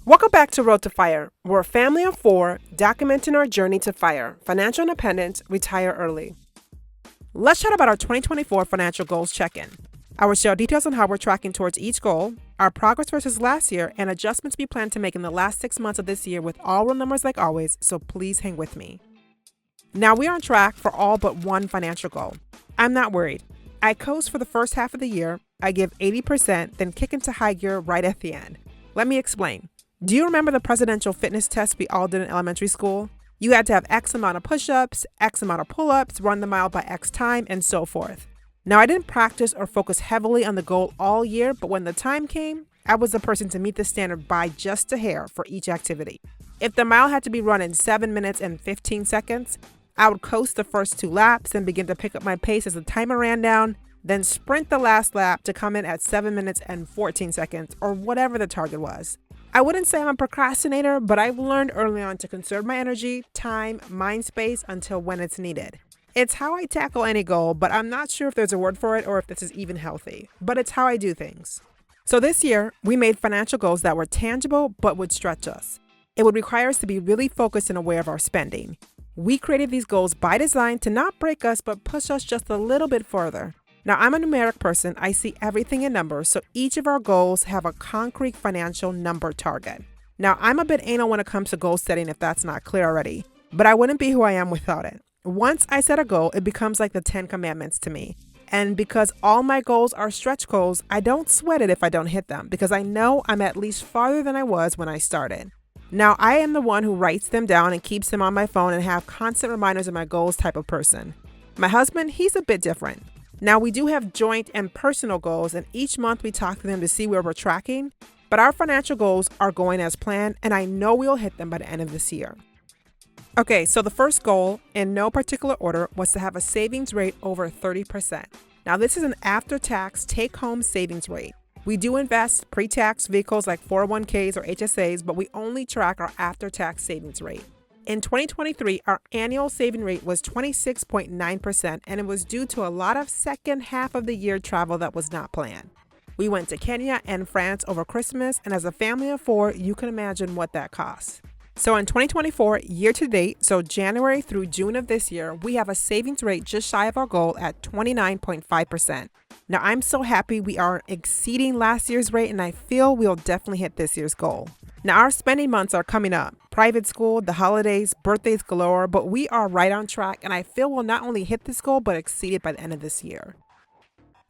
Welcome back to Road to Fire. We're a family of four documenting our journey to FIRE, financial independence, retire early. Let's chat about our 2024 financial goals check-in. I will share details on how we're tracking towards each goal, our progress versus last year, and adjustments we plan to make in the last 6 months of this year with all real numbers like always, so please hang with me. Now we are on track for all but one financial goal. I'm not worried. I coast for the first half of the year, I give 80%, then kick into high gear right at the end. Let me explain. Do you remember the presidential fitness test we all did in elementary school? You had to have X amount of push-ups, X amount of pull-ups, run the mile by X time, and so forth. Now, I didn't practice or focus heavily on the goal all year, but when the time came, I was the person to meet the standard by just a hair for each activity. If the mile had to be run in 7 minutes and 15 seconds, I would coast the first 2 laps and begin to pick up my pace as the timer ran down, then sprint the last lap to come in at 7 minutes and 14 seconds, or whatever the target was. I wouldn't say I'm a procrastinator, but I've learned early on to conserve my energy, time, mind space until when it's needed. It's how I tackle any goal, but I'm not sure if there's a word for it or if this is even healthy. But it's how I do things. So this year, we made financial goals that were tangible but would stretch us. It would require us to be really focused and aware of our spending. We created these goals by design to not break us but push us just a little bit further. Now, I'm a numeric person. I see everything in numbers, so each of our goals have a concrete financial number target. Now, I'm a bit anal when it comes to goal setting if that's not clear already, but I wouldn't be who I am without it. Once I set a goal, it becomes like the 10 commandments to me. And because all my goals are stretch goals, I don't sweat it if I don't hit them because I know I'm at least farther than I was when I started. Now, I am the one who writes them down and keeps them on my phone and have constant reminders of my goals type of person. My husband, he's a bit different. Now, we do have joint and personal goals, and each month we talk to them to see where we're tracking, but our financial goals are going as planned, and I know we'll hit them by the end of this year. Okay, so the first goal, in no particular order, was to have a savings rate over 30%. Now, this is an after-tax take-home savings rate. We do invest pre-tax vehicles like 401ks or HSAs, but we only track our after-tax savings rate. In 2023, our annual saving rate was 26.9%, and it was due to a lot of second half of the year travel that was not planned. We went to Kenya and France over Christmas, and as a family of 4, you can imagine what that costs. So in 2024, year to date, so January through June of this year, we have a savings rate just shy of our goal at 29.5%. Now, I'm so happy we are exceeding last year's rate, and I feel we'll definitely hit this year's goal. Now, our spending months are coming up. Private school, the holidays, birthdays galore, but we are right on track, and I feel we'll not only hit this goal, but exceed it by the end of this year.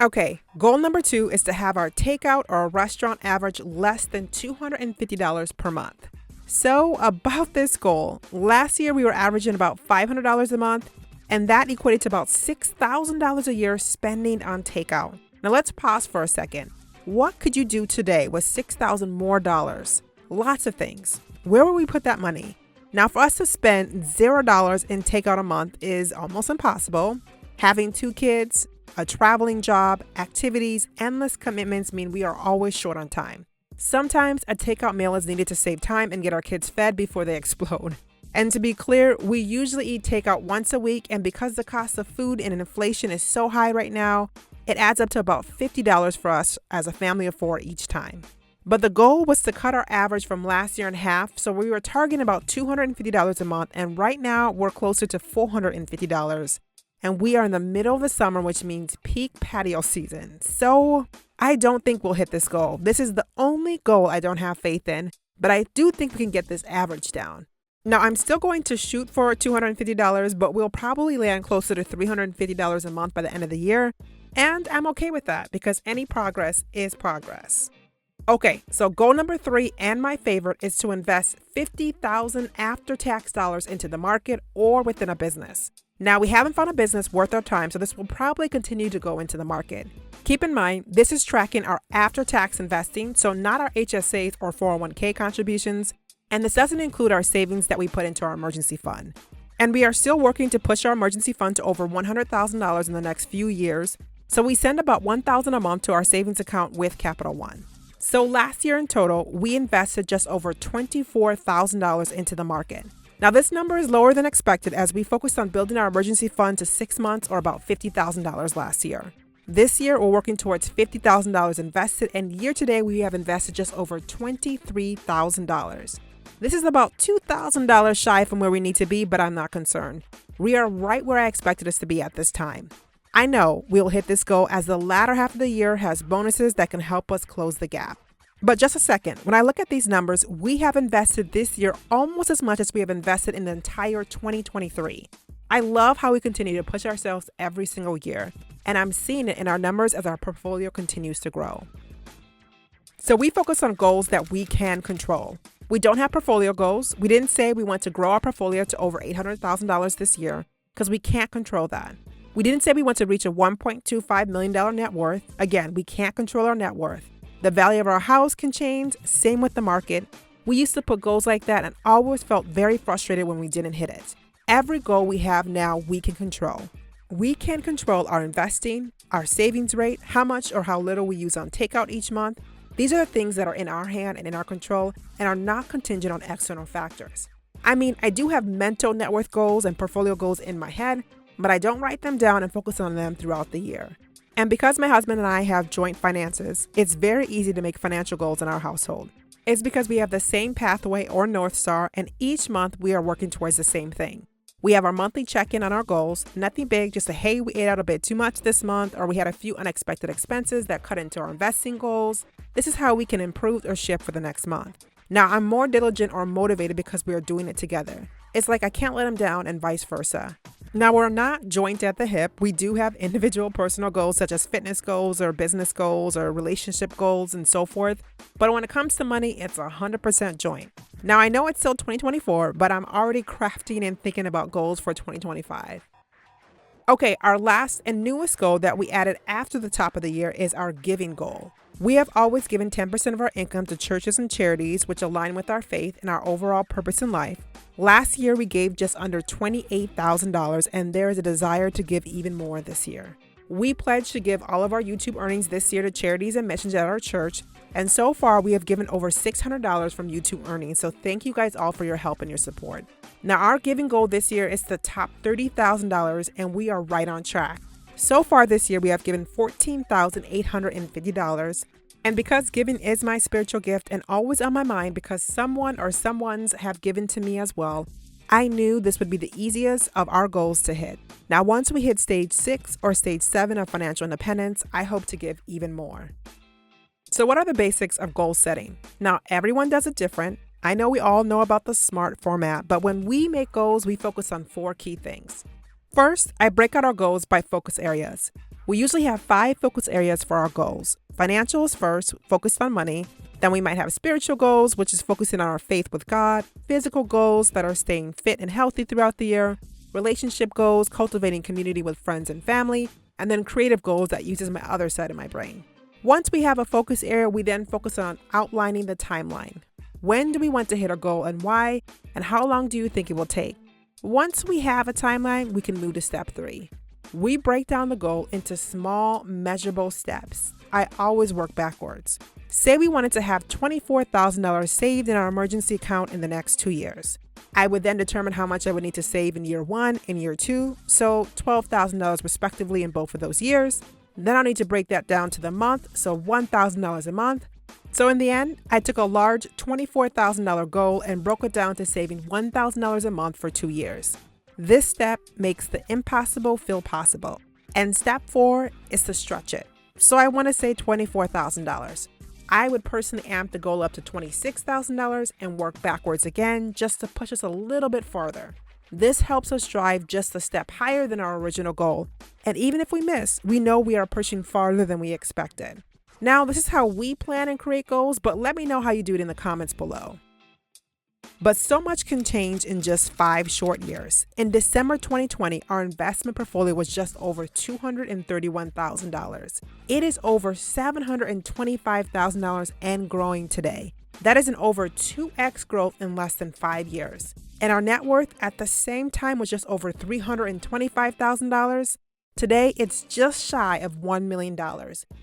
Okay, goal number 2 is to have our takeout or restaurant average less than $250 per month. So about this goal, last year we were averaging about $500 a month, and that equated to about $6,000 a year spending on takeout. Now let's pause for a second. What could you do today with $6,000 more dollars? Lots of things. Where would we put that money? Now, for us to spend $0 in takeout a month is almost impossible. Having 2 kids, a traveling job, activities, endless commitments mean we are always short on time. Sometimes a takeout meal is needed to save time and get our kids fed before they explode. And to be clear, we usually eat takeout once a week, and because the cost of food and inflation is so high right now, it adds up to about $50 for us as a family of 4 each time. But the goal was to cut our average from last year in half, so we were targeting about $250 a month, and right now we're closer to $450. And we are in the middle of the summer, which means peak patio season. So I don't think we'll hit this goal. This is the only goal I don't have faith in, but I do think we can get this average down. Now, I'm still going to shoot for $250, but we'll probably land closer to $350 a month by the end of the year. And I'm okay with that because any progress is progress. Okay, so goal number 3 and my favorite is to invest $50,000 after-tax dollars into the market or within a business. Now, we haven't found a business worth our time, so this will probably continue to go into the market. Keep in mind, this is tracking our after-tax investing, so not our HSAs or 401k contributions, and this doesn't include our savings that we put into our emergency fund. And we are still working to push our emergency fund to over $100,000 in the next few years, so we send about $1,000 a month to our savings account with Capital One. So last year in total, we invested just over $24,000 into the market. Now, this number is lower than expected as we focused on building our emergency fund to 6 months or about $50,000 last year. This year, we're working towards $50,000 invested, and year to date, we have invested just over $23,000. This is about $2,000 shy from where we need to be, but I'm not concerned. We are right where I expected us to be at this time. I know we'll hit this goal as the latter half of the year has bonuses that can help us close the gap. But just a second, when I look at these numbers, we have invested this year almost as much as we have invested in the entire 2023. I love how we continue to push ourselves every single year, and I'm seeing it in our numbers as our portfolio continues to grow. So we focus on goals that we can control. We don't have portfolio goals. We didn't say we want to grow our portfolio to over $800,000 this year because we can't control that. We didn't say we want to reach a $1.25 million net worth. Again, we can't control our net worth. The value of our house can change, same with the market. We used to put goals like that and always felt very frustrated when we didn't hit it. Every goal we have now, we can control. We can control our investing, our savings rate, how much or how little we use on Takeout each month. These are the things that are in our hand and in our control and are not contingent on external factors. I mean, I do have mental net worth goals and portfolio goals in my head, but I don't write them down and focus on them throughout the year. And because my husband and I have joint finances, it's very easy to make financial goals in our household. It's because we have the same pathway or North Star, and each month we are working towards the same thing. We have our monthly check-in on our goals, nothing big, just a hey, we ate out a bit too much this month, or we had a few unexpected expenses that cut into our investing goals. This is how we can improve or shift for the next month. Now, I'm more diligent or motivated because we are doing it together. It's like I can't let him down and vice versa. Now, we're not joint at the hip. We do have individual personal goals such as fitness goals or business goals or relationship goals and so forth. But when it comes to money, it's 100% joint. Now, I know it's still 2024, but I'm already crafting and thinking about goals for 2025. Okay, our last and newest goal that we added after the top of the year is our giving goal. We have always given 10% of our income to churches and charities which align with our faith and our overall purpose in life. Last year, we gave just under $28,000, and there is a desire to give even more this year. We pledged to give all of our YouTube earnings this year to charities and missions at our church, and so far we have given over $600 from YouTube earnings, so thank you guys all for your help and your support. Now, our giving goal this year is to top $30,000, and we are right on track. So far this year, we have given $14,850. And because giving is my spiritual gift and always on my mind because someone or someone's have given to me as well, I knew this would be the easiest of our goals to hit. Now, once we hit stage 6 or stage 7 of financial independence, I hope to give even more. So what are the basics of goal setting? Now, everyone does it different. I know we all know about the SMART format, but when we make goals, we focus on 4 key things. First, I break out our goals by focus areas. We usually have 5 focus areas for our goals. Financials first, focused on money. Then we might have spiritual goals, which is focusing on our faith with God. Physical goals that are staying fit and healthy throughout the year. Relationship goals, cultivating community with friends and family. And then creative goals that uses my other side of my brain. Once we have a focus area, we then focus on outlining the timeline. When do we want to hit our goal and why? And how long do you think it will take? Once we have a timeline, we can move to step 3. We break down the goal into small, measurable steps. I always work backwards. Say we wanted to have $24,000 saved in our emergency account in the next 2 years. I would then determine how much I would need to save in year 1 and year 2, so $12,000 respectively in both of those years. Then I'll need to break that down to the month, so $1,000 a month. So in the end, I took a large $24,000 goal and broke it down to saving $1,000 a month for 2 years. This step makes the impossible feel possible. And step 4 is to stretch it. So I want to say $24,000. I would personally amp the goal up to $26,000 and work backwards again just to push us a little bit farther. This helps us strive just a step higher than our original goal. And even if we miss, we know we are pushing farther than we expected. Now, this is how we plan and create goals, but let me know how you do it in the comments below. But so much can change in just 5 short years. In December 2020, our investment portfolio was just over $231,000. It is over $725,000 and growing today. That is an over 2x growth in less than 5 years. And our net worth at the same time was just over $325,000. Today, it's just shy of $1 million.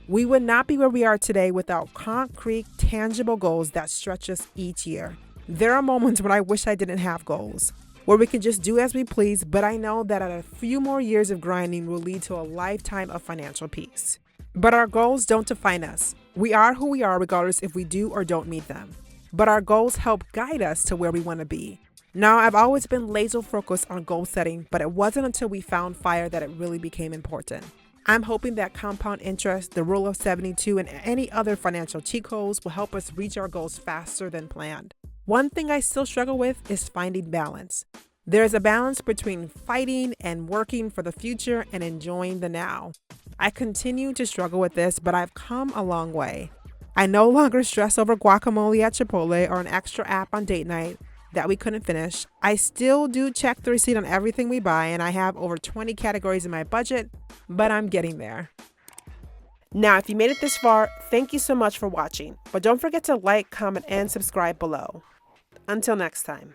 We would not be where we are today without concrete, tangible goals that stretch us each year. There are moments when I wish I didn't have goals. where we can just do as we please, but I know that a few more years of grinding will lead to a lifetime of financial peace. But our goals don't define us. We are who we are regardless if we do or don't meet them. But our goals help guide us to where we want to be. Now, I've always been laser focused on goal setting, but it wasn't until we found FIRE that it really became important. I'm hoping that compound interest, the rule of 72, and any other financial cheat codes will help us reach our goals faster than planned. One thing I still struggle with is finding balance. There's a balance between fighting and working for the future and enjoying the now. I continue to struggle with this, but I've come a long way. I no longer stress over guacamole at Chipotle or an extra app on date night that we couldn't finish. I still do check the receipt on everything we buy, and I have over 20 categories in my budget, but I'm getting there. Now, if you made it this far, thank you so much for watching. But don't forget to like, comment, and subscribe below. Until next time.